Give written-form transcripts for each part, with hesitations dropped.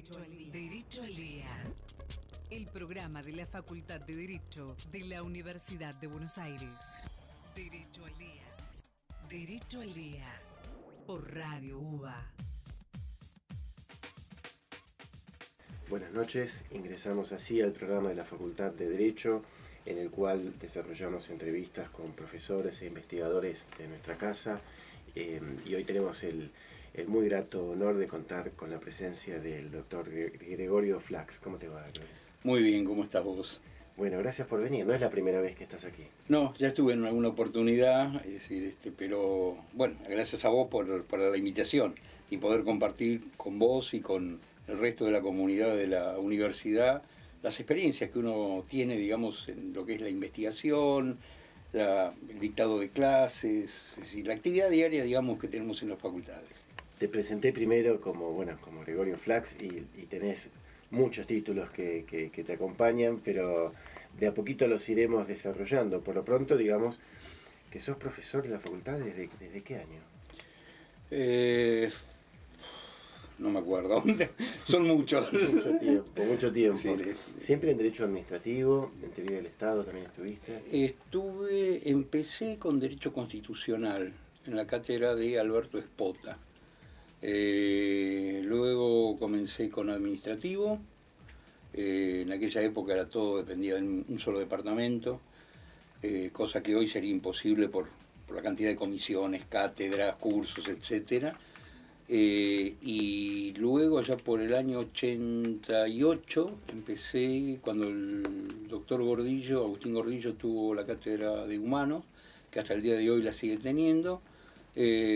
Derecho al Día. Derecho al Día. El programa de la Facultad de Derecho de la Universidad de Buenos Aires. Derecho al Día. Derecho al Día. Por Radio UBA. Buenas noches, ingresamos así al programa de la Facultad de Derecho, en el cual desarrollamos entrevistas con profesores e investigadores de nuestra casa, y hoy tenemos el muy grato honor de contar con la presencia del doctor Gregorio Flax. ¿Cómo te va, Gregorio? Muy bien, ¿cómo estás vos? Bueno, gracias por venir, no es la primera vez que estás aquí. No, ya estuve en alguna oportunidad, es decir, pero bueno, gracias a vos por la invitación y poder compartir con vos y con el resto de la comunidad de la universidad las experiencias que uno tiene, digamos, en lo que es la investigación, el dictado de clases, es decir, la actividad diaria, digamos, que tenemos en las facultades. Te presenté primero como Gregorio Flax y tenés muchos títulos que te acompañan, pero de a poquito los iremos desarrollando. Por lo pronto, digamos que sos profesor de la facultad ¿desde qué año? No me acuerdo, son muchos. Mucho tiempo. Sí. ¿Siempre en Derecho Administrativo, en Teoría del Estado también estuviste? Empecé con Derecho Constitucional en la cátedra de Alberto Espota. Luego comencé con Administrativo. En aquella época todo dependía de un solo departamento, cosa que hoy sería imposible por la cantidad de comisiones, cátedras, cursos, etcétera. Y luego, ya por el año 88, empecé cuando el doctor Agustín Gordillo, tuvo la cátedra de Humanos, que hasta el día de hoy la sigue teniendo.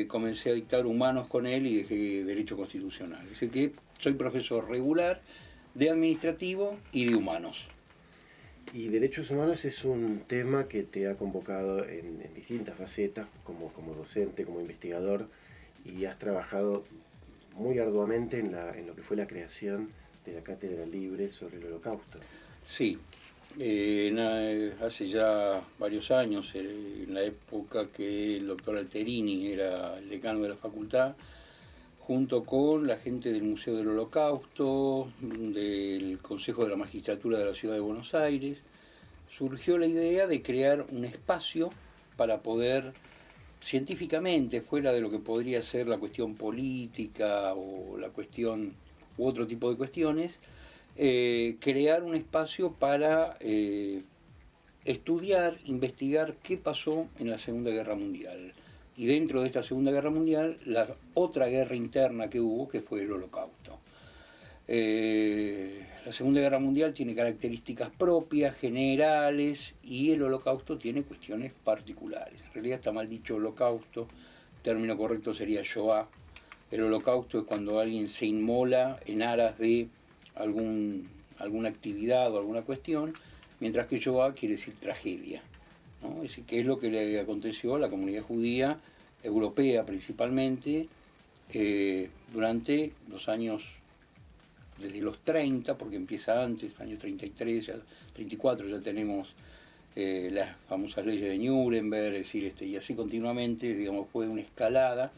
Comencé a dictar Humanos con él y dejé Derecho Constitucional. Es decir, que soy profesor regular de Administrativo y de Humanos. Y Derechos Humanos es un tema que te ha convocado en distintas facetas, como docente, como investigador, y has trabajado muy arduamente en lo que fue la creación de la Cátedra Libre sobre el Holocausto. Sí, hace ya varios años, en la época que el doctor Alterini era el decano de la facultad, junto con la gente del Museo del Holocausto, del Consejo de la Magistratura de la Ciudad de Buenos Aires, surgió la idea de crear un espacio para poder, científicamente, fuera de lo que podría ser la cuestión política o la cuestión u otro tipo de cuestiones, crear un espacio para estudiar, investigar qué pasó en la Segunda Guerra Mundial. Y dentro de esta Segunda Guerra Mundial, la otra guerra interna que hubo, que fue el Holocausto. La Segunda Guerra Mundial tiene características propias, generales, y el Holocausto tiene cuestiones particulares. En realidad está mal dicho Holocausto, el término correcto sería Shoah. El Holocausto es cuando alguien se inmola en aras de alguna actividad o alguna cuestión, mientras que Shoah quiere decir tragedia, ¿no? Es decir, que es lo que le aconteció a la comunidad judía europea principalmente durante los años, desde los 30, porque empieza antes, años 33, 34 ya tenemos las famosas leyes de Nuremberg, es decir, y así continuamente, digamos, fue una escalada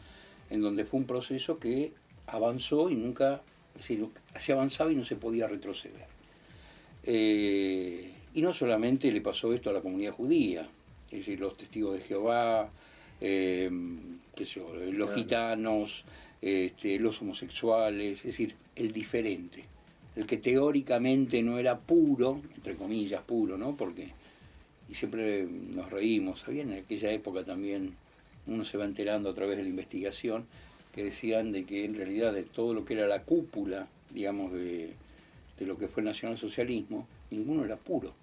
en donde fue un proceso que avanzó y nunca, es decir, se avanzaba y no se podía retroceder. Y no solamente le pasó esto a la comunidad judía, es decir, los testigos de Jehová, los gitanos, los homosexuales, es decir, el diferente, el que teóricamente no era puro, entre comillas puro, ¿no? Porque, y siempre nos reímos, ¿sabían? En aquella época también uno se va enterando a través de la investigación que decían de que en realidad de todo lo que era la cúpula, digamos, de lo que fue el nacionalsocialismo, ninguno era puro,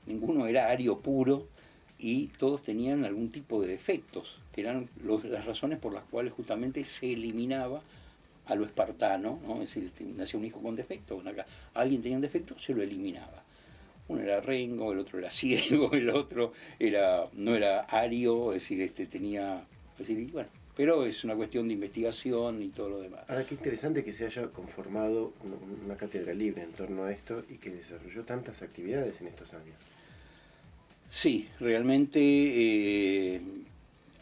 ninguno era ario puro, y todos tenían algún tipo de defectos, que eran las razones por las cuales justamente se eliminaba a lo espartano, ¿no? Es decir, nacía un hijo con defecto, alguien tenía un defecto, se lo eliminaba. Uno era rengo, el otro era ciego, el otro no era ario, es decir, tenía, es decir, bueno, pero es una cuestión de investigación y todo lo demás. Ahora, qué interesante que se haya conformado una cátedra libre en torno a esto y que desarrolló tantas actividades en estos años. Sí, realmente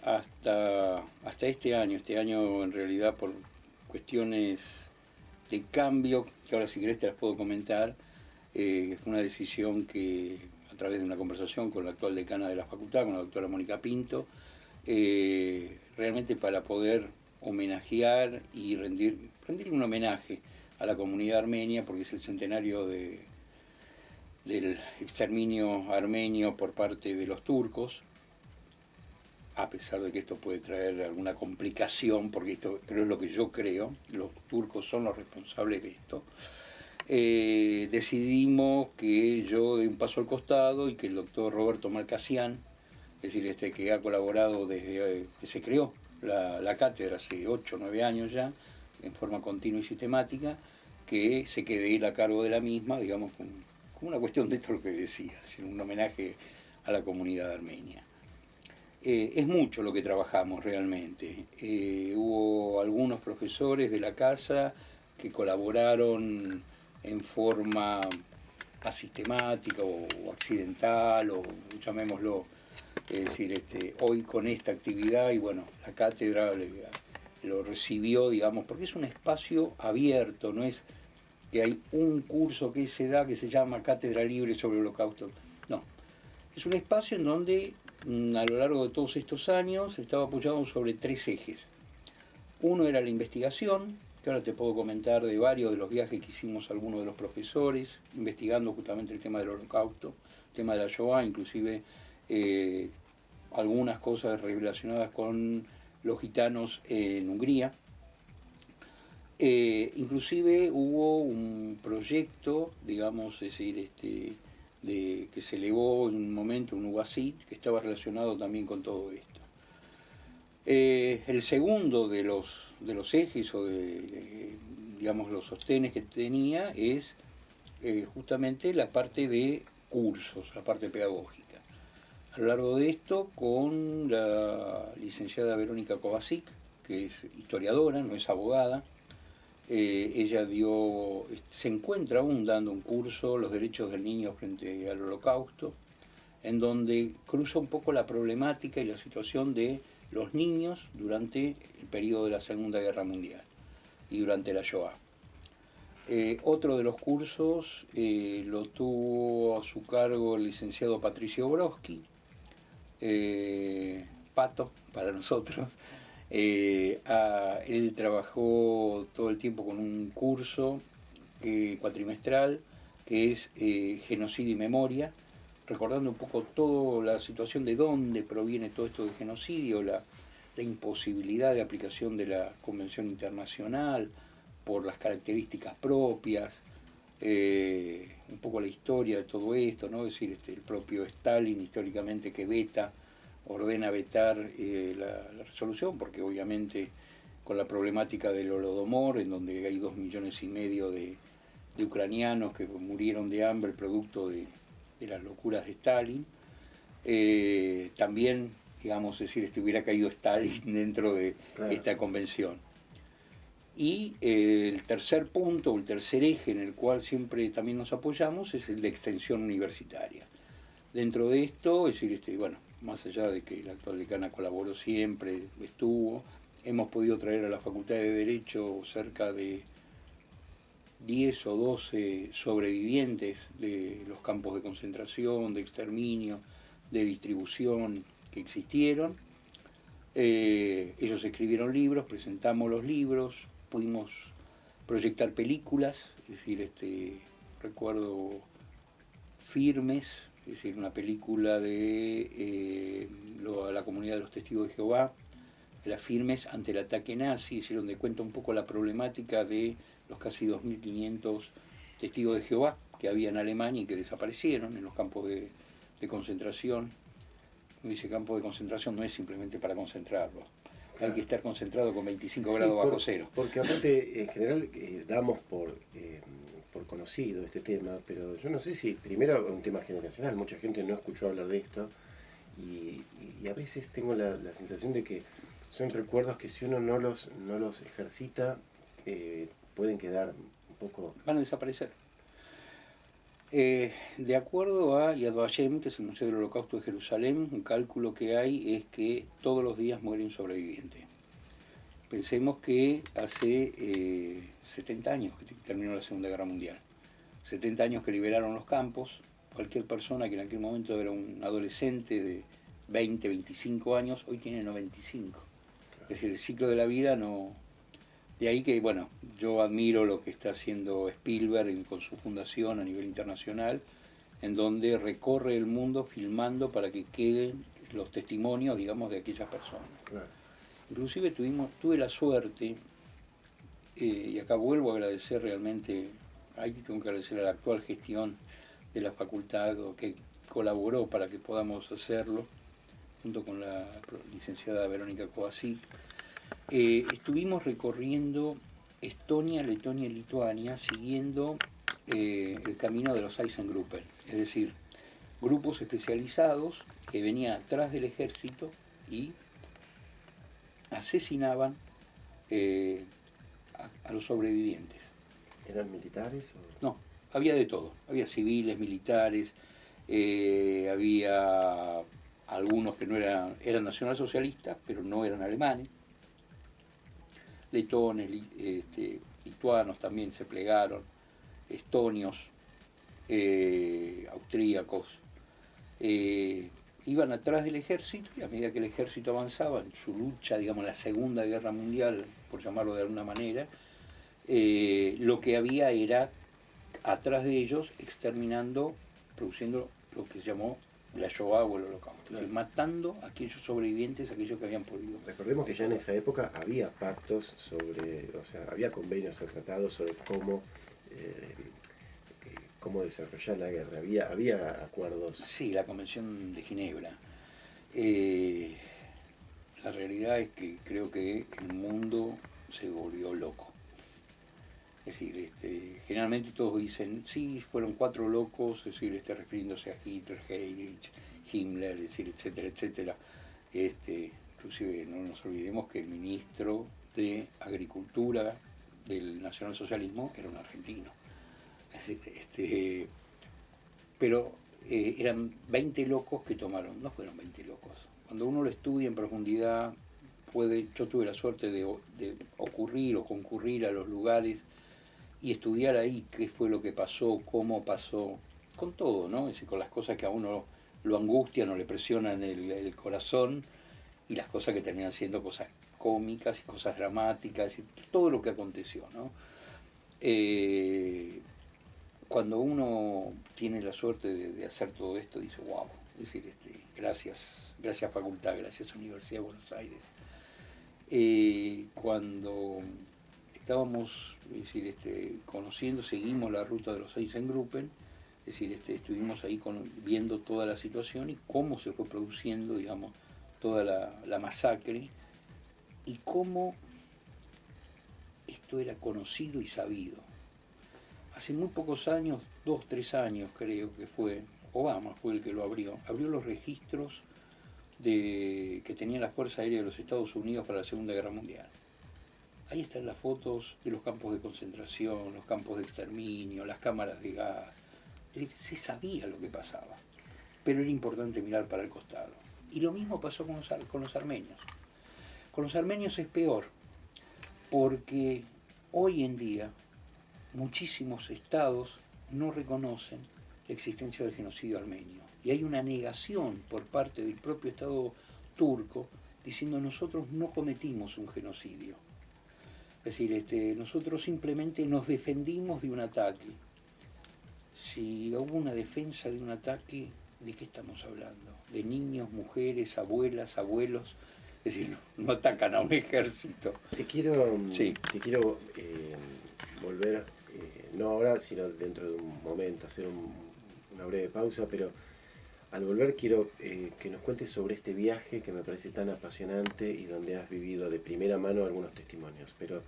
hasta este año en realidad por cuestiones cambio, que ahora si querés te las puedo comentar. Fue una decisión que, a través de una conversación con la actual decana de la facultad, con la doctora Mónica Pinto, realmente para poder homenajear y rendirle un homenaje a la comunidad armenia, porque es el centenario del exterminio armenio por parte de los turcos, a pesar de que esto puede traer alguna complicación, porque esto pero es lo que yo creo, los turcos son los responsables de esto. Decidimos que yo dé un paso al costado y que el doctor Roberto Malcasian, es decir, que ha colaborado desde que se creó la cátedra hace 8 o 9 años ya, en forma continua y sistemática, que se quede él a cargo de la misma, digamos, como una cuestión de esto lo que decía, es decir, un homenaje a la comunidad armenia. Es mucho lo que trabajamos realmente. Hubo algunos profesores de la casa que colaboraron en forma asistemática o accidental, o llamémoslo, es decir, hoy con esta actividad, y bueno, la cátedra lo recibió, digamos, porque es un espacio abierto, no es que hay un curso que se da que se llama Cátedra Libre sobre el Holocausto. No, es un espacio en donde a lo largo de todos estos años estaba apoyado sobre 3 ejes. Uno era la investigación, que ahora te puedo comentar de varios de los viajes que hicimos algunos de los profesores, investigando justamente el tema del Holocausto, el tema de la Shoah, inclusive algunas cosas relacionadas con los gitanos en Hungría. Inclusive hubo un proyecto, digamos, es decir, que se elevó en un momento, un UASIT, que estaba relacionado también con todo esto. El segundo de los ejes o digamos, los sostenes que tenía es justamente la parte de cursos, la parte pedagógica. A lo largo de esto, con la licenciada Verónica Kovacic, que es historiadora, no es abogada, ella se encuentra aún dando un curso, Los derechos del niño frente al Holocausto, en donde cruza un poco la problemática y la situación de los niños durante el periodo de la Segunda Guerra Mundial y durante la Shoah. Otro de los cursos lo tuvo a su cargo el licenciado Patricio Broski, Pato para nosotros. Él trabajó todo el tiempo con un curso cuatrimestral que es Genocidio y Memoria, recordando un poco toda la situación de dónde proviene todo esto de genocidio, la imposibilidad de aplicación de la Convención Internacional por las características propias, un poco la historia de todo esto, ¿no? Es decir, el propio Stalin históricamente que ordena vetar la resolución, porque obviamente con la problemática del Holodomor, en donde hay 2,5 millones de ucranianos que murieron de hambre producto de las locuras de Stalin, también, digamos, es decir, hubiera caído Stalin dentro de esta convención. Y el tercer punto, o el tercer eje en el cual siempre también nos apoyamos, es el de extensión universitaria. Dentro de esto, es decir, bueno, más allá de que la actual decana colaboró siempre, hemos podido traer a la Facultad de Derecho cerca de 10 o 12 sobrevivientes de los campos de concentración, de exterminio, de distribución que existieron. Ellos escribieron libros, presentamos los libros, pudimos proyectar películas, es decir, recuerdo Firmes, es decir, una película de la comunidad de los testigos de Jehová, las Firmes ante el ataque nazi, es decir, donde cuenta un poco la problemática de los casi 2.500 testigos de Jehová que había en Alemania y que desaparecieron en los campos de concentración. Ese campo de concentración no es simplemente para concentrarlos, hay que estar concentrado con 25 grados bajo cero. Porque aparte, en general, damos por conocido este tema, pero yo no sé si, primero, es un tema generacional, mucha gente no escuchó hablar de esto, y a veces tengo la sensación de que son recuerdos que si uno no los ejercita, pueden quedar un poco... Van a desaparecer. De acuerdo a Yad Vashem, que es el Museo del Holocausto de Jerusalén, un cálculo que hay es que todos los días muere un sobreviviente. pensemos que hace 70 años que terminó la Segunda Guerra Mundial. 70 años que liberaron los campos. Cualquier persona que en aquel momento era un adolescente de 20, 25 años, hoy tiene 95. Es decir, el ciclo de la vida no... De ahí que, bueno, yo admiro lo que está haciendo Spielberg con su fundación a nivel internacional, en donde recorre el mundo filmando para que queden los testimonios, digamos, de aquellas personas. Claro. Inclusive tuve la suerte, y acá vuelvo a agradecer realmente, ahí tengo que agradecer a la actual gestión de la facultad que colaboró para que podamos hacerlo, junto con la licenciada Verónica Kovacic. Estuvimos recorriendo Estonia, Letonia y Lituania, siguiendo el camino de los Eisengruppen, es decir, grupos especializados que venían atrás del ejército y asesinaban a los sobrevivientes. ¿Eran militares o...? No, había de todo, había civiles, militares, había algunos que no eran nacionalsocialistas, pero no eran alemanes, letones, lituanos también se plegaron, estonios, austríacos, iban atrás del ejército y a medida que el ejército avanzaba en su lucha, digamos, en la Segunda Guerra Mundial, por llamarlo de alguna manera, lo que había era atrás de ellos exterminando, produciendo lo que se llamó la Shoah o el Holocausto, Claro. Matando a aquellos sobrevivientes, aquellos que habían podido. Recordemos que ya en esa época había pactos sobre, o sea, había convenios o tratados sobre cómo desarrollar la guerra, había acuerdos. Sí, la Convención de Ginebra. La realidad es que creo que el mundo se volvió loco. Es decir, generalmente todos dicen, sí, fueron 4 locos, es decir, refiriéndose a Hitler, Heydrich, Himmler, es decir, etcétera, etcétera. Inclusive no nos olvidemos que el ministro de Agricultura del nacionalsocialismo era un argentino. Pero eran 20 locos que tomaron, no fueron 20 locos. Cuando uno lo estudia en profundidad, yo tuve la suerte de ocurrir o concurrir a los lugares y estudiar ahí qué fue lo que pasó, cómo pasó, con todo, ¿no? Es decir, con las cosas que a uno lo angustian o le presionan el corazón y las cosas que terminan siendo cosas cómicas y cosas dramáticas y todo lo que aconteció, ¿no? Cuando uno tiene la suerte de hacer todo esto, dice, wow, es decir, gracias facultad, gracias Universidad de Buenos Aires. Cuando estábamos, es decir, conociendo, seguimos la ruta de los Eisengruppen, es decir, estuvimos ahí viendo toda la situación y cómo se fue produciendo, digamos, toda la masacre y cómo esto era conocido y sabido. Hace muy pocos años, 2, 3 años creo que fue, Obama fue el que lo abrió los registros que tenía la Fuerza Aérea de los Estados Unidos para la Segunda Guerra Mundial. Ahí están las fotos de los campos de concentración, los campos de exterminio, las cámaras de gas. Es decir, se sabía lo que pasaba, pero era importante mirar para el costado. Y lo mismo pasó con los armenios. Con los armenios es peor, porque hoy en día muchísimos estados no reconocen la existencia del genocidio armenio. Y hay una negación por parte del propio Estado turco diciendo nosotros no cometimos un genocidio. Es decir, nosotros simplemente nos defendimos de un ataque. Si hubo una defensa de un ataque, ¿de qué estamos hablando? De niños, mujeres, abuelas, abuelos. Es decir, no atacan a un ejército. Te quiero Sí. Volver, no ahora, sino dentro de un momento, hacer una breve pausa, pero al volver quiero que nos cuentes sobre este viaje que me parece tan apasionante y donde has vivido de primera mano algunos testimonios. Pero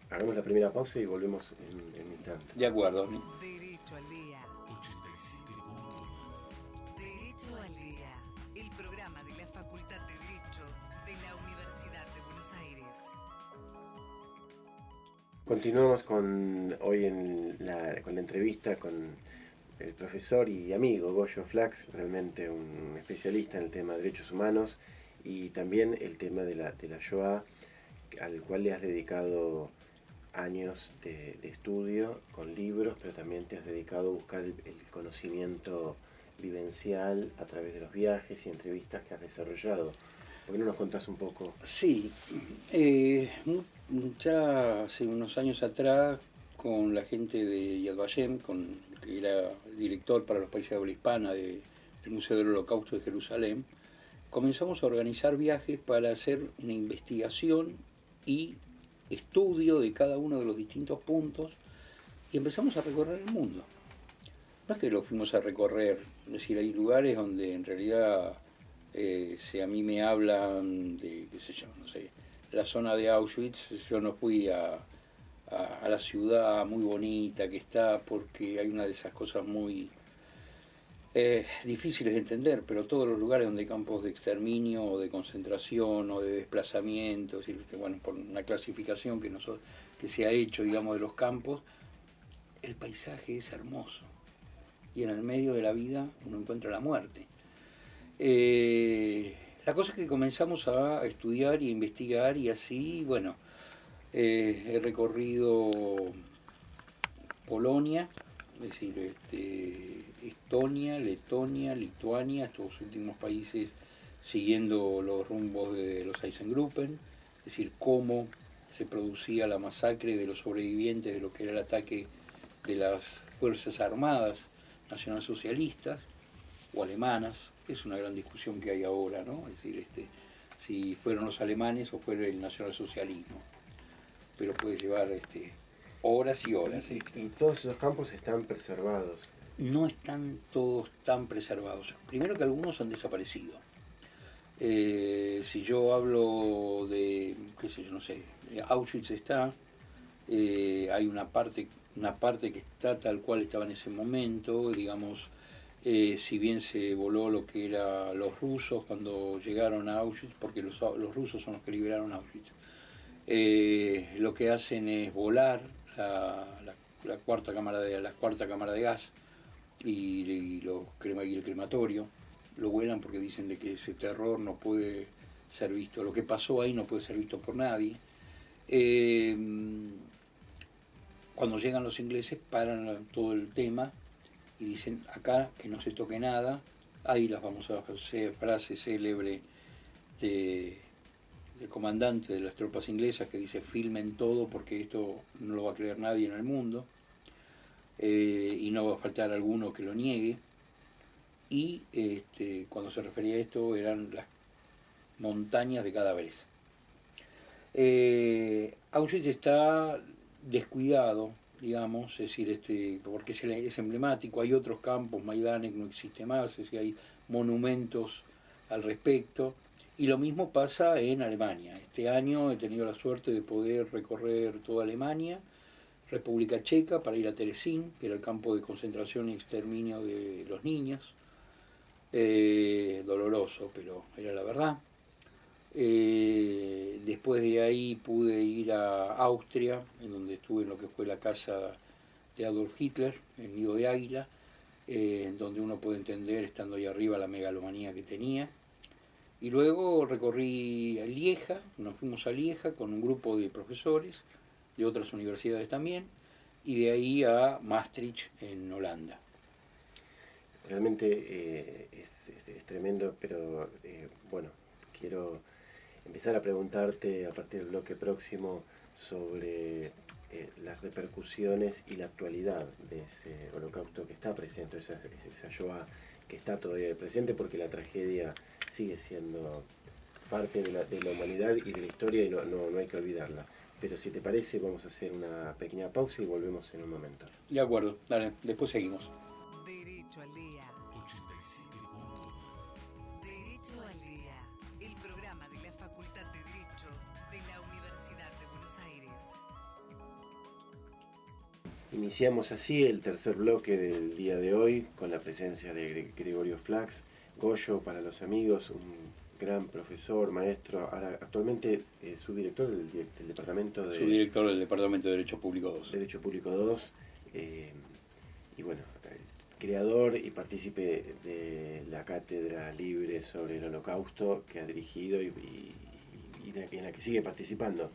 hagamos la primera pausa y volvemos en un instante. De acuerdo. Derecho al día. 87.1. Derecho al día. El programa de la Facultad de Derecho de la Universidad de Buenos Aires. Continuamos hoy con la entrevista con el profesor y amigo Goyo Flax, realmente un especialista en el tema de derechos humanos y también el tema de la Shoah. al cual le has dedicado años de estudio con libros, pero también te has dedicado a buscar el conocimiento vivencial a través de los viajes y entrevistas que has desarrollado. ¿Por qué no nos contás un poco? Sí, ya hace unos años atrás, con la gente de Yad Vashem, que era el director para los países de habla hispana del Museo del Holocausto de Jerusalén, comenzamos a organizar viajes para hacer una investigación y estudio de cada uno de los distintos puntos y empezamos a recorrer el mundo. No es que lo fuimos a recorrer, es decir, hay lugares donde en realidad, si a mí me hablan de, qué sé yo, no sé, la zona de Auschwitz, yo no fui a la ciudad muy bonita que está, porque hay una de esas cosas muy difíciles de entender, pero todos los lugares donde hay campos de exterminio o de concentración o de desplazamiento, es decir, bueno, por una clasificación que se ha hecho, digamos, de los campos, el paisaje es hermoso. Y en el medio de la vida uno encuentra la muerte. La cosa es que comenzamos a estudiar y a investigar y así, bueno, he recorrido Polonia, es decir, Estonia, Letonia, Lituania, estos últimos países siguiendo los rumbos de los Eisengruppen, es decir, cómo se producía la masacre de los sobrevivientes de lo que era el ataque de las Fuerzas Armadas nacionalsocialistas o alemanas. Es una gran discusión que hay ahora, ¿no? Es decir, si fueron los alemanes o fue el nacionalsocialismo, pero puede llevar horas y horas. Y todos esos campos están preservados. No están todos tan preservados. Primero que algunos han desaparecido. Si yo hablo de, qué sé yo, no sé, Auschwitz está, hay una parte que está tal cual estaba en ese momento, digamos, si bien se voló lo que era los rusos cuando llegaron a Auschwitz, porque los rusos son los que liberaron Auschwitz, lo que hacen es volar la cuarta cámara de gas y el crematorio, lo vuelan porque dicen de que ese terror no puede ser visto, lo que pasó ahí no puede ser visto por nadie. Cuando llegan los ingleses paran todo el tema y dicen acá que no se toque nada. Ahí las vamos a hacer frase célebre del comandante de las tropas inglesas que dice filmen todo porque esto no lo va a creer nadie en el mundo, y no va a faltar alguno que lo niegue. Y cuando se refería a esto eran las montañas de cadáveres. Auschwitz está descuidado, digamos, es decir, porque es emblemático. Hay otros campos, Maidanek no existe más, es decir, hay monumentos al respecto. Y lo mismo pasa en Alemania. Este año he tenido la suerte de poder recorrer toda Alemania, República Checa, para ir a Terezín, que era el campo de concentración y exterminio de los niños. Doloroso, pero era la verdad. Después de ahí pude ir a Austria, en donde estuve en lo que fue la casa de Adolf Hitler, el nido de águila, en donde uno puede entender, estando ahí arriba, la megalomanía que tenía. Y luego recorrí a Lieja, nos fuimos a Lieja con un grupo de profesores de otras universidades también, y de ahí a Maastricht, en Holanda. Realmente es tremendo, pero bueno, quiero empezar a preguntarte a partir del bloque próximo sobre las repercusiones y la actualidad de ese holocausto que está presente, esa Shoah que está todavía presente, porque la tragedia sigue siendo parte de la humanidad y de la historia y no hay que olvidarla. Pero si te parece, vamos a hacer una pequeña pausa y volvemos en un momento. De acuerdo, dale, después seguimos. Derecho al día. 87.9. Derecho al día. El programa de la Facultad de Derecho de la Universidad de Buenos Aires. Iniciamos así el tercer bloque del día de hoy con la presencia de Gregorio Flax, Goyo para los amigos, un gran profesor, maestro, ahora actualmente subdirector del departamento de... Subdirector del Departamento de Derecho Público 2. Derecho Público 2, y bueno, creador y partícipe de la cátedra libre sobre el Holocausto que ha dirigido y en la que sigue participando.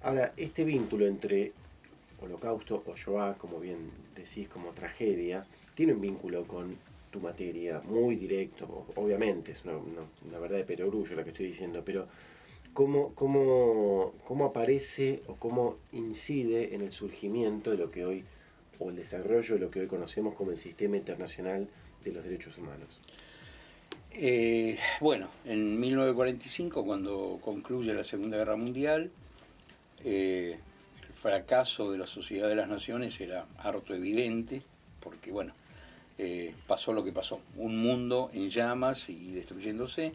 Ahora, este vínculo entre Holocausto o Shoah, como bien decís, como tragedia, tiene un vínculo con tu materia muy directo, obviamente, es una verdad de perogrullo lo que estoy diciendo, pero ¿cómo aparece o cómo incide en el surgimiento de lo que hoy, o el desarrollo de lo que hoy conocemos como el Sistema Internacional de los Derechos Humanos? Bueno, en 1945, cuando concluye la Segunda Guerra Mundial, el fracaso de la Sociedad de las Naciones era harto evidente, porque bueno, pasó lo que pasó, un mundo en llamas y destruyéndose,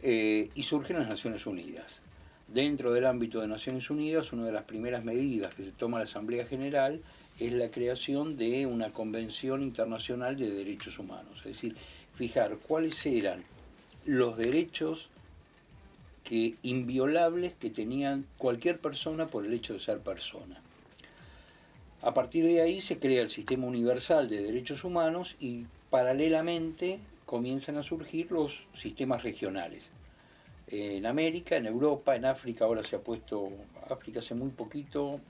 y surgen las Naciones Unidas. Dentro del ámbito de Naciones Unidas, una de las primeras medidas que se toma la Asamblea General es la creación de una Convención Internacional de Derechos Humanos, es decir, fijar cuáles eran los derechos inviolables que tenían cualquier persona por el hecho de ser persona. A partir de ahí se crea el Sistema Universal de Derechos Humanos y paralelamente comienzan a surgir los sistemas regionales. En América, en Europa, en África, ahora se ha puesto, África hace muy poquito,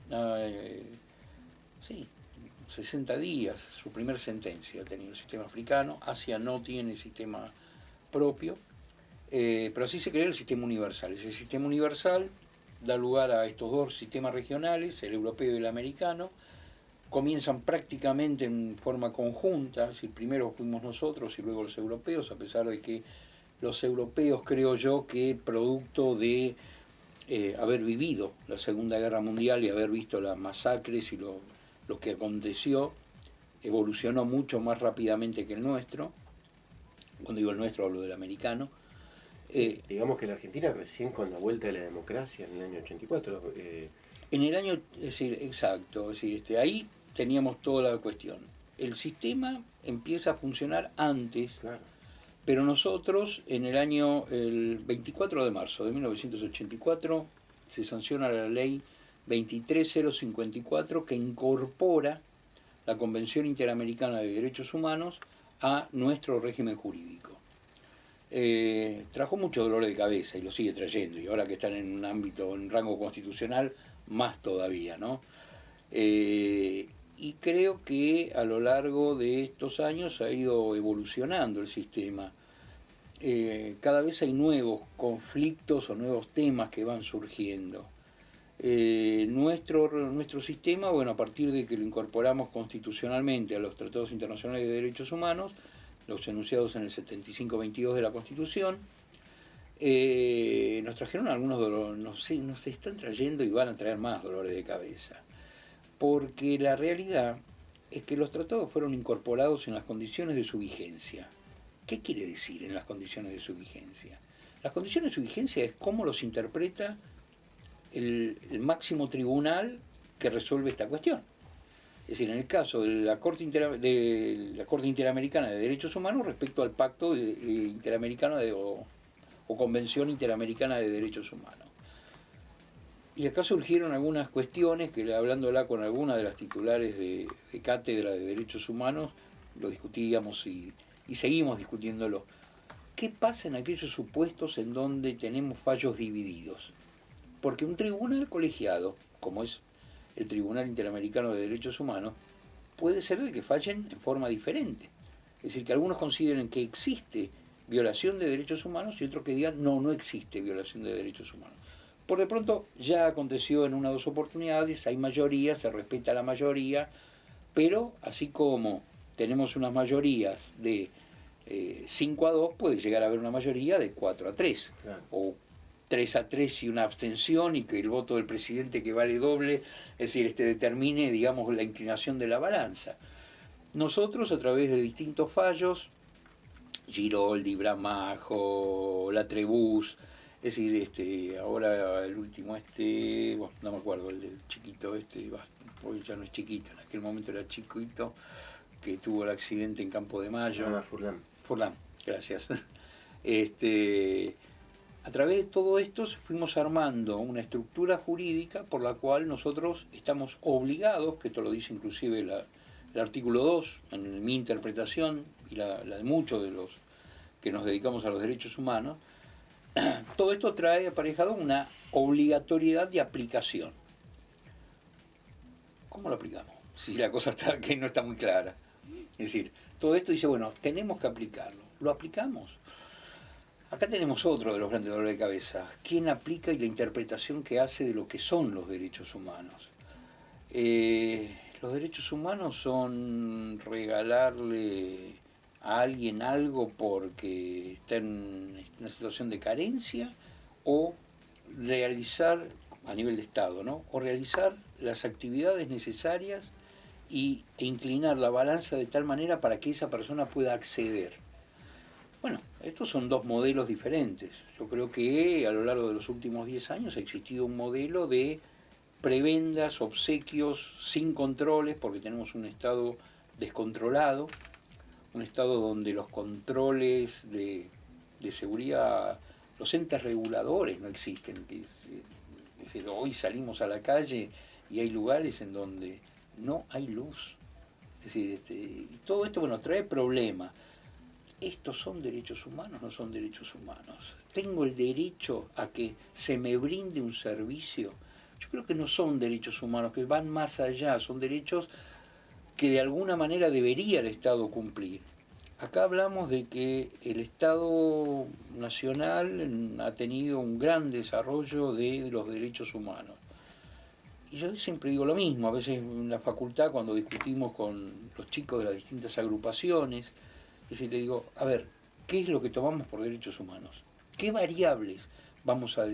60 días, su primer sentencia ha tenido el sistema africano. Asia no tiene sistema propio, pero así se creó el Sistema Universal. Ese Sistema Universal da lugar a estos dos sistemas regionales, el europeo y el americano. Comienzan prácticamente en forma conjunta, es decir, primero fuimos nosotros y luego los europeos, a pesar de que los europeos, creo yo, que producto de haber vivido la Segunda Guerra Mundial y haber visto las masacres y lo que aconteció, evolucionó mucho más rápidamente que el nuestro. Cuando digo el nuestro hablo del americano. Digamos que la Argentina recién con la vuelta de la democracia en el año 84. En el año, es decir, exacto, es decir, ahí teníamos toda la cuestión. El sistema empieza a funcionar antes, Claro. pero nosotros en el 24 de marzo de 1984 se sanciona la ley 23054 que incorpora la Convención Interamericana de Derechos Humanos a nuestro régimen jurídico. Trajo mucho dolor de cabeza y lo sigue trayendo, y ahora que están en un ámbito, en rango constitucional, más todavía, ¿no? Y creo que a lo largo de estos años ha ido evolucionando el sistema. Cada vez hay nuevos conflictos o nuevos temas que van surgiendo. Nuestro sistema, bueno, a partir de que lo incorporamos constitucionalmente a los tratados internacionales de derechos humanos, los enunciados en el 75-22 de la Constitución, nos trajeron algunos dolores, nos están trayendo y van a traer más dolores de cabeza, porque la realidad es que los tratados fueron incorporados en las condiciones de su vigencia. ¿Qué quiere decir en las condiciones de su vigencia? Las condiciones de su vigencia es cómo los interpreta el máximo tribunal que resuelve esta cuestión. Es decir, en el caso de la Corte Interamericana de Derechos Humanos respecto al Pacto Interamericano o Convención Interamericana de Derechos Humanos. Y acá surgieron algunas cuestiones que, hablándola con alguna de las titulares de cátedra de Derechos Humanos, lo discutíamos y seguimos discutiéndolo. ¿Qué pasa en aquellos supuestos en donde tenemos fallos divididos? Porque un tribunal colegiado, como es el Tribunal Interamericano de Derechos Humanos, puede ser de que fallen en forma diferente. Es decir, que algunos consideren que existe violación de derechos humanos y otros que digan no existe violación de derechos humanos. Por de pronto ya aconteció en una o dos oportunidades, hay mayoría, se respeta la mayoría, pero así como tenemos unas mayorías de 5-2, puede llegar a haber una mayoría de 4-3, Claro. O 3-3 y una abstención, y que el voto del presidente, que vale doble, es decir, determine, digamos, la inclinación de la balanza. Nosotros, a través de distintos fallos, Giroldi, Bramajo, La Trebús, es decir, ahora el último bueno, no me acuerdo, el del chiquito hoy ya no es chiquito, en aquel momento era chiquito, que tuvo el accidente en Campo de Mayo. Furlan, gracias. A través de todo esto fuimos armando una estructura jurídica por la cual nosotros estamos obligados, que esto lo dice inclusive el artículo 2, en mi interpretación y la de muchos de los que nos dedicamos a los derechos humanos, todo esto trae aparejado una obligatoriedad de aplicación. ¿Cómo lo aplicamos? Si la cosa está, que no está muy clara. Es decir, todo esto dice, bueno, tenemos que aplicarlo. ¿Lo aplicamos? Acá tenemos otro de los grandes dolores de cabeza. ¿Quién aplica y la interpretación que hace de lo que son los derechos humanos? Los derechos humanos son regalarle a alguien algo porque está en una situación de carencia, o realizar, a nivel de Estado, ¿no? O realizar las actividades necesarias e inclinar la balanza de tal manera para que esa persona pueda acceder. Bueno, estos son dos modelos diferentes. Yo creo que a lo largo de los últimos 10 años ha existido un modelo de prebendas, obsequios, sin controles, porque tenemos un Estado descontrolado, un Estado donde los controles de seguridad, los entes reguladores no existen. Es decir, hoy salimos a la calle y hay lugares en donde no hay luz. Es decir, y todo esto, bueno, trae problemas. ¿Estos son derechos humanos? ¿No son derechos humanos? ¿Tengo el derecho a que se me brinde un servicio? Yo creo que no son derechos humanos, que van más allá, son derechos que de alguna manera debería el Estado cumplir. Acá hablamos de que el Estado nacional ha tenido un gran desarrollo de los derechos humanos. Y yo siempre digo lo mismo, a veces en la facultad cuando discutimos con los chicos de las distintas agrupaciones, es decir, le digo, a ver, ¿qué es lo que tomamos por derechos humanos? ¿Qué variables vamos a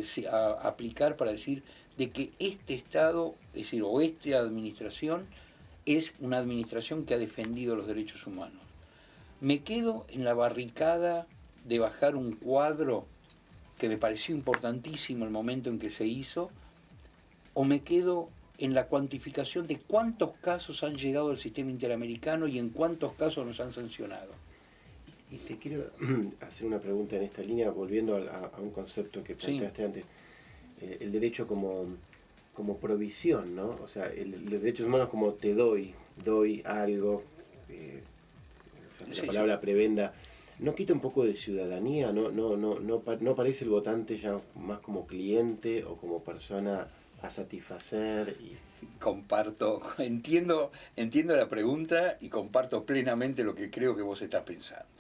aplicar para decir de que este Estado, es decir, o esta administración es una administración que ha defendido los derechos humanos? ¿Me quedo en la barricada de bajar un cuadro que me pareció importantísimo el momento en que se hizo, o me quedo en la cuantificación de cuántos casos han llegado al sistema interamericano y en cuántos casos nos han sancionado? Y te quiero hacer una pregunta en esta línea, volviendo a un concepto que planteaste antes. El derecho como provisión, ¿no? O sea, los derechos humanos como te doy algo, la palabra prebenda, ¿no quita un poco de ciudadanía? ¿No parece el votante ya más como cliente o como persona a satisfacer? Comparto, entiendo la pregunta y comparto plenamente lo que creo que vos estás pensando.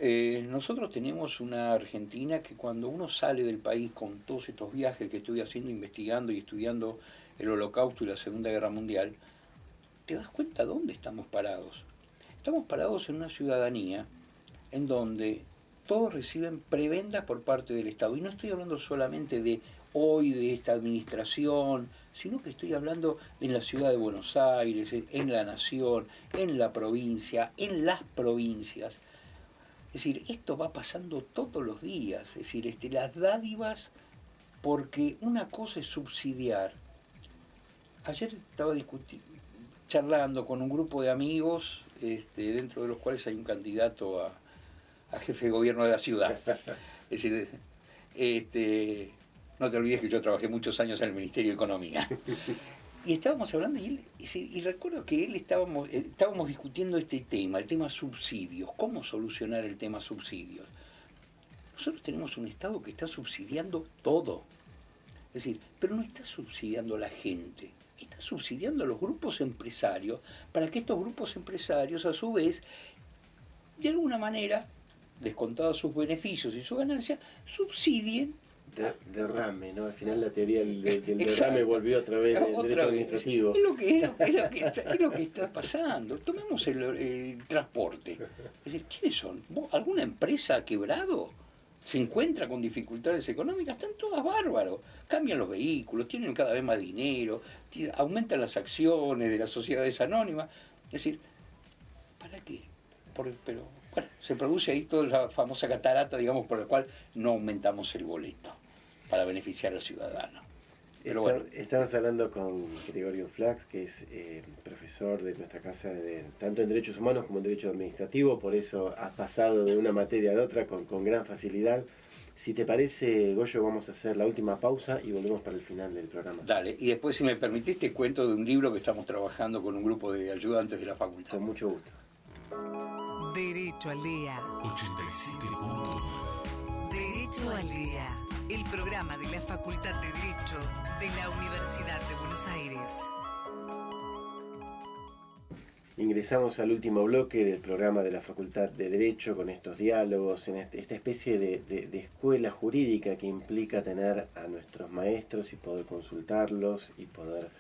Nosotros tenemos una Argentina que cuando uno sale del país con todos estos viajes que estoy haciendo, investigando y estudiando el Holocausto y la Segunda Guerra Mundial, te das cuenta dónde estamos parados. Estamos parados en una ciudadanía en donde todos reciben prebendas por parte del Estado. Y no estoy hablando solamente de hoy, de esta administración, sino que estoy hablando en la ciudad de Buenos Aires, en la nación, en la provincia, en las provincias. Es decir, esto va pasando todos los días, es decir, las dádivas, porque una cosa es subsidiar. Ayer estaba charlando con un grupo de amigos, dentro de los cuales hay un candidato a jefe de gobierno de la ciudad. Es decir, no te olvides que yo trabajé muchos años en el Ministerio de Economía. Y estábamos hablando, y recuerdo que estábamos discutiendo este tema, el tema subsidios, cómo solucionar el tema subsidios. Nosotros tenemos un Estado que está subsidiando todo, es decir, pero no está subsidiando a la gente, está subsidiando a los grupos empresarios, para que estos grupos empresarios, a su vez, de alguna manera, descontados sus beneficios y sus ganancias, subsidien derrame, ¿no? Al final la teoría del derrame volvió otra vez del derecho administrativo. Es lo que está pasando. Tomemos el transporte. Es decir, ¿quiénes son? ¿Alguna empresa ha quebrado? ¿Se encuentra con dificultades económicas? Están todas bárbaros. Cambian los vehículos, tienen cada vez más dinero, aumentan las acciones de las sociedades anónimas. Es decir, ¿para qué? Pero bueno, se produce ahí toda la famosa catarata, digamos, por la cual no aumentamos el boleto para beneficiar al ciudadano. Pero bueno. Estamos hablando con Gregorio Flax, que es profesor de nuestra casa tanto en Derechos Humanos como en Derecho Administrativo, por eso ha pasado de una materia a otra con gran facilidad. Si te parece, Goyo, vamos a hacer la última pausa y volvemos para el final del programa. Dale, y después, si me permitís, te cuento de un libro que estamos trabajando con un grupo de ayudantes de la facultad. Con mucho gusto. Derecho al Día. 87.9 Derecho al Día, el programa de la Facultad de Derecho de la Universidad de Buenos Aires. Ingresamos al último bloque del programa de la Facultad de Derecho con estos diálogos, en esta especie de escuela jurídica que implica tener a nuestros maestros y poder consultarlos y poder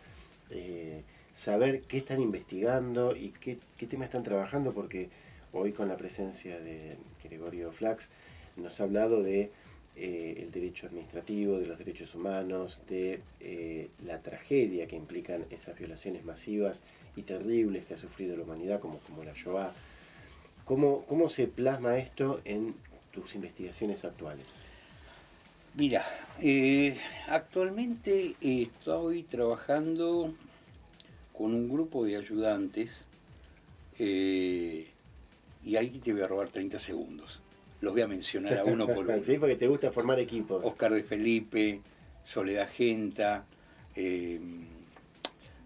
saber qué están investigando y qué tema están trabajando, porque hoy con la presencia de Gregorio Flax nos ha hablado de el derecho administrativo, de los derechos humanos, de la tragedia que implican esas violaciones masivas y terribles que ha sufrido la humanidad, como la Shoah. ¿Cómo se plasma esto en tus investigaciones actuales? Mira, actualmente estoy trabajando con un grupo de ayudantes y ahí te voy a robar 30 segundos. Los voy a mencionar a uno por uno. Sí, porque te gusta formar equipos. Oscar de Felipe, Soledad Genta,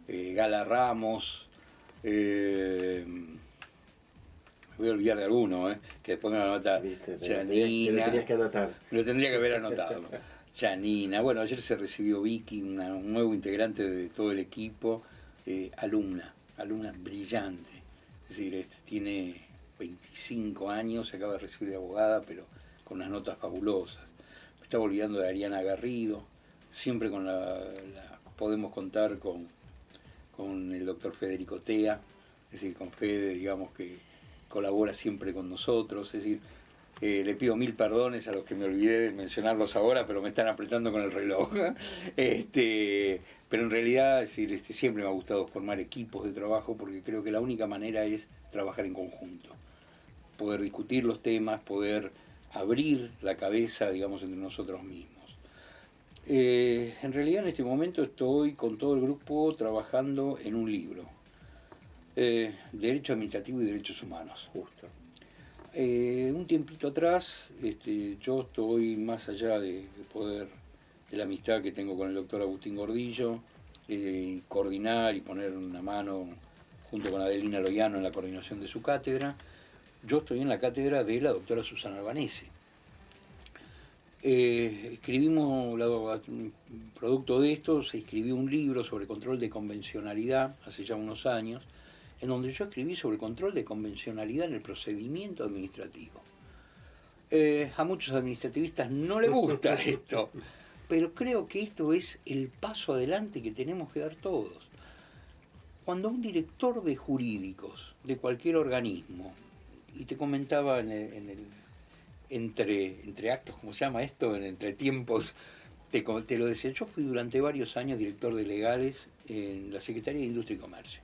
Gala Ramos, me voy a olvidar de alguno, que después me lo anota. Janina. Lo tenías que anotar. Lo tendría que haber anotado. Janina, bueno, ayer se recibió Vicky, un nuevo integrante de todo el equipo, alumna brillante, es decir, tiene 25 años, se acaba de recibir de abogada, pero con unas notas fabulosas. Me estaba olvidando de Ariana Garrido, siempre podemos contar con el doctor Federico Tea, es decir, con Fede, digamos, que colabora siempre con nosotros, es decir, le pido 1000 perdones a los que me olvidé de mencionarlos ahora, pero me están apretando con el reloj. Pero en realidad, es decir, siempre me ha gustado formar equipos de trabajo porque creo que la única manera es trabajar en conjunto. Poder discutir los temas, poder abrir la cabeza, digamos, entre nosotros mismos. En realidad en este momento estoy con todo el grupo trabajando en un libro. Derecho Administrativo y Derechos Humanos. Justo. Un tiempito atrás, yo estoy más allá de la amistad que tengo con el doctor Agustín Gordillo, coordinar y poner una mano junto con Adelina Loiano en la coordinación de su cátedra. Yo estoy en la cátedra de la doctora Susana Albanese. Producto de esto, se escribió un libro sobre control de convencionalidad hace ya unos años, en donde yo escribí sobre el control de convencionalidad en el procedimiento administrativo. A muchos administrativistas no les gusta esto, pero creo que esto es el paso adelante que tenemos que dar todos. Cuando un director de jurídicos de cualquier organismo, y te comentaba entre actos, ¿cómo se llama esto? Entre tiempos, te lo decía, yo fui durante varios años director de legales en la Secretaría de Industria y Comercio.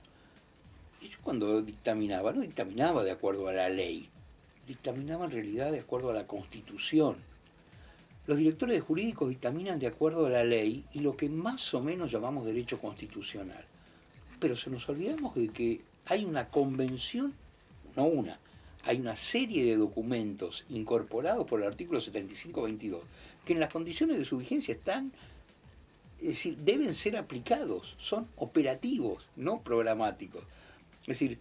Y yo cuando dictaminaba, no dictaminaba de acuerdo a la ley, dictaminaba en realidad de acuerdo a la Constitución. Los directores de jurídicos dictaminan de acuerdo a la ley y lo que más o menos llamamos derecho constitucional. Pero se nos olvidamos de que hay una convención, hay una serie de documentos incorporados por el artículo 75-22 que en las condiciones de su vigencia están, es decir, deben ser aplicados, son operativos, no programáticos. Es decir,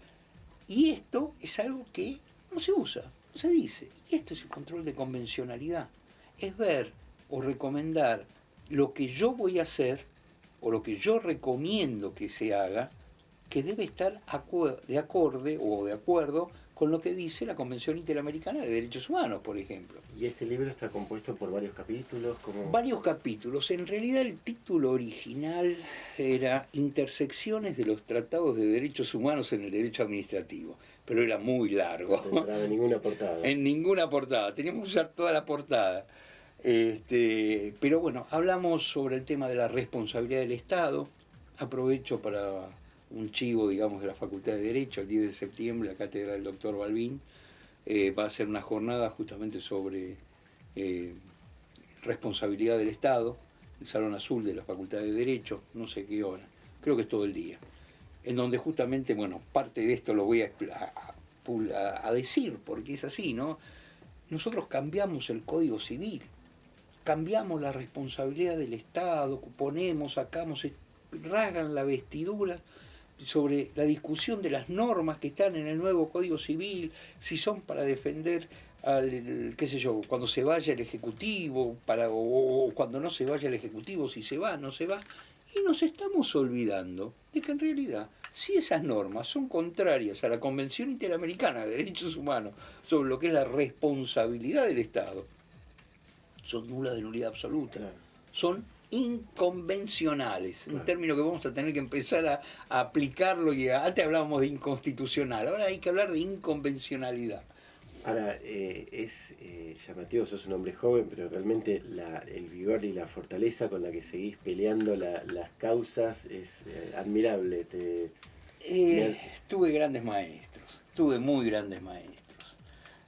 y esto es algo que no se usa, no se dice. Y esto es el control de convencionalidad. Es ver o recomendar lo que yo voy a hacer o lo que yo recomiendo que se haga, que debe estar de acuerdo con lo que dice la Convención Interamericana de Derechos Humanos, por ejemplo. ¿Y este libro está compuesto por varios capítulos? Varios capítulos. En realidad el título original era Intersecciones de los Tratados de Derechos Humanos en el Derecho Administrativo, pero era muy largo. No entraba en ninguna portada. En ninguna portada, teníamos que usar toda la portada. Pero bueno, hablamos sobre el tema de la responsabilidad del Estado. Aprovecho para un chivo, digamos, de la Facultad de Derecho, el 10 de septiembre, la cátedra del doctor Balbín, va a ser una jornada justamente sobre responsabilidad del Estado, el Salón Azul de la Facultad de Derecho, no sé qué hora, creo que es todo el día, en donde justamente, bueno, parte de esto lo voy a decir, porque es así, ¿no? Nosotros cambiamos el Código Civil, cambiamos la responsabilidad del Estado, ponemos, sacamos, rasgan la vestidura sobre la discusión de las normas que están en el nuevo Código Civil, si son para defender al, qué sé yo, cuando se vaya el Ejecutivo, o cuando no se vaya el Ejecutivo, si se va, no se va, y nos estamos olvidando de que en realidad, si esas normas son contrarias a la Convención Interamericana de Derechos Humanos sobre lo que es la responsabilidad del Estado, son nulas de nulidad absoluta, son inconvencionales, un término que vamos a tener que empezar a aplicarlo, y antes hablábamos de inconstitucional, ahora hay que hablar de inconvencionalidad. Ahora, es llamativo, sos un hombre joven, pero realmente el vigor y la fortaleza con la que seguís peleando las causas es admirable. Tuve grandes maestros, tuve muy grandes maestros.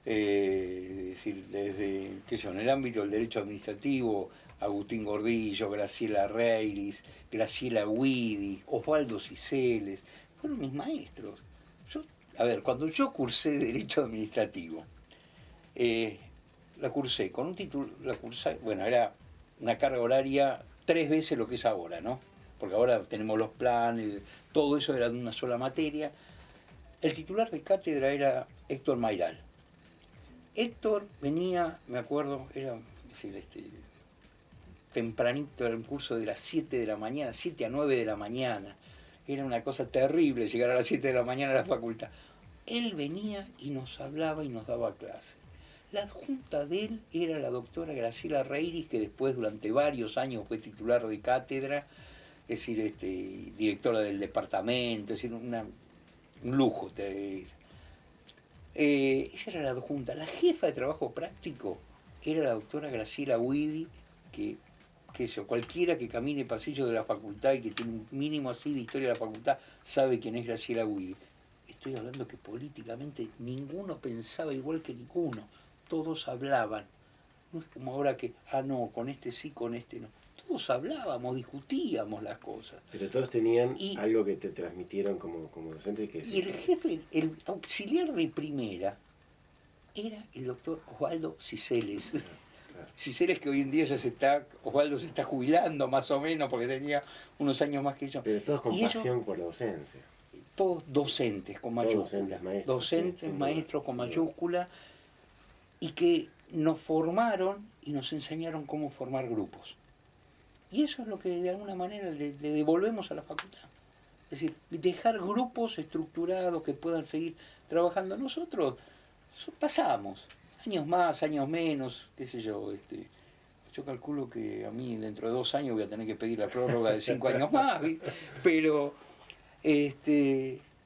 Es decir, desde, qué sé yo, en el ámbito del derecho administrativo, Agustín Gordillo, Graciela Reiris, Graciela Guidi, Osvaldo Ciceles, fueron mis maestros. Cuando yo cursé Derecho Administrativo, la cursé con un título, era una carga horaria 3 veces lo que es ahora, ¿no? Porque ahora tenemos los planes, todo eso era de una sola materia. El titular de cátedra era Héctor Mayral. Héctor venía, me acuerdo, era tempranito, era un curso de las 7 de la mañana, 7 a 9 de la mañana. Era una cosa terrible llegar a las 7 de la mañana a la facultad. Él venía y nos hablaba y nos daba clase. La adjunta de él era la doctora Graciela Reiris, que después durante varios años fue titular de cátedra, es decir, directora del departamento, es decir, un lujo. Esa era la adjunta. La jefa de trabajo práctico era la doctora Graciela Guidi, que cualquiera que camine pasillo de la facultad y que tiene un mínimo así de historia de la facultad sabe quién es Graciela Guidi. Estoy hablando que políticamente ninguno pensaba igual que ninguno, todos hablaban. No es como ahora que, no, con este sí, con este no. Todos hablábamos, discutíamos las cosas. Pero todos tenían algo que te transmitieron como docente. Y el jefe, el auxiliar de primera, era el doctor Osvaldo Ciceles. Ciceles, que hoy en día Osvaldo se está jubilando más o menos porque tenía unos años más que yo. Pero todos con pasión por la docencia. Todos docentes con mayúscula. Docentes, maestros con mayúscula, y que nos formaron y nos enseñaron cómo formar grupos. Y eso es lo que de alguna manera le devolvemos a la facultad. Es decir, dejar grupos estructurados que puedan seguir trabajando. Nosotros pasamos años más, años menos, qué sé yo. Yo calculo que a mí dentro de 2 años voy a tener que pedir la prórroga de 5 años más, ¿viste?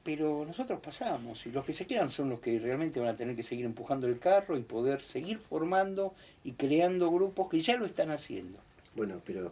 Pero nosotros pasamos, y los que se quedan son los que realmente van a tener que seguir empujando el carro y poder seguir formando y creando grupos que ya lo están haciendo. Bueno, pero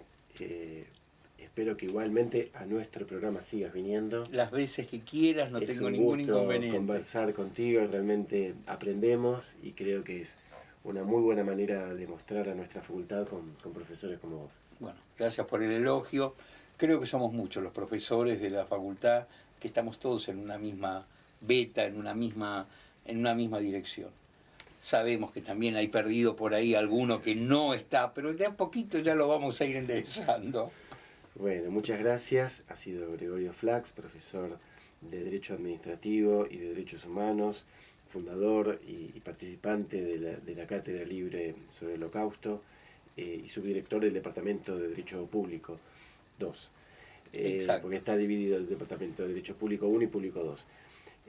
espero que igualmente a nuestro programa sigas viniendo. Las veces que quieras, no tengo ningún inconveniente. Conversar contigo, realmente aprendemos, y creo que es una muy buena manera de mostrar a nuestra facultad con profesores como vos. Bueno, gracias por el elogio. Creo que somos muchos los profesores de la facultad que estamos todos en una misma beta, en una misma dirección. Sabemos que también hay perdido por ahí alguno que no está, pero de a poquito ya lo vamos a ir enderezando. Bueno, muchas gracias. Ha sido Gregorio Flax, profesor de Derecho Administrativo y de Derechos Humanos, fundador y participante de la Cátedra Libre sobre el Holocausto, y subdirector del Departamento de Derecho Público 2. Porque está dividido el Departamento de Derecho Público 1 y Público 2.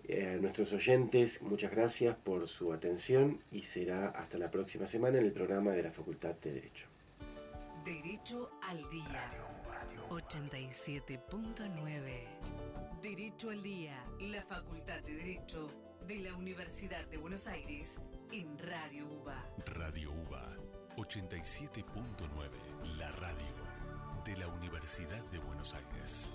A nuestros oyentes, muchas gracias por su atención, y será hasta la próxima semana en el programa de la Facultad de Derecho. Derecho al Día 87.9. Derecho al Día, la Facultad de Derecho de la Universidad de Buenos Aires, en Radio UBA. Radio UBA 87.9, la radio de la Universidad de Buenos Aires.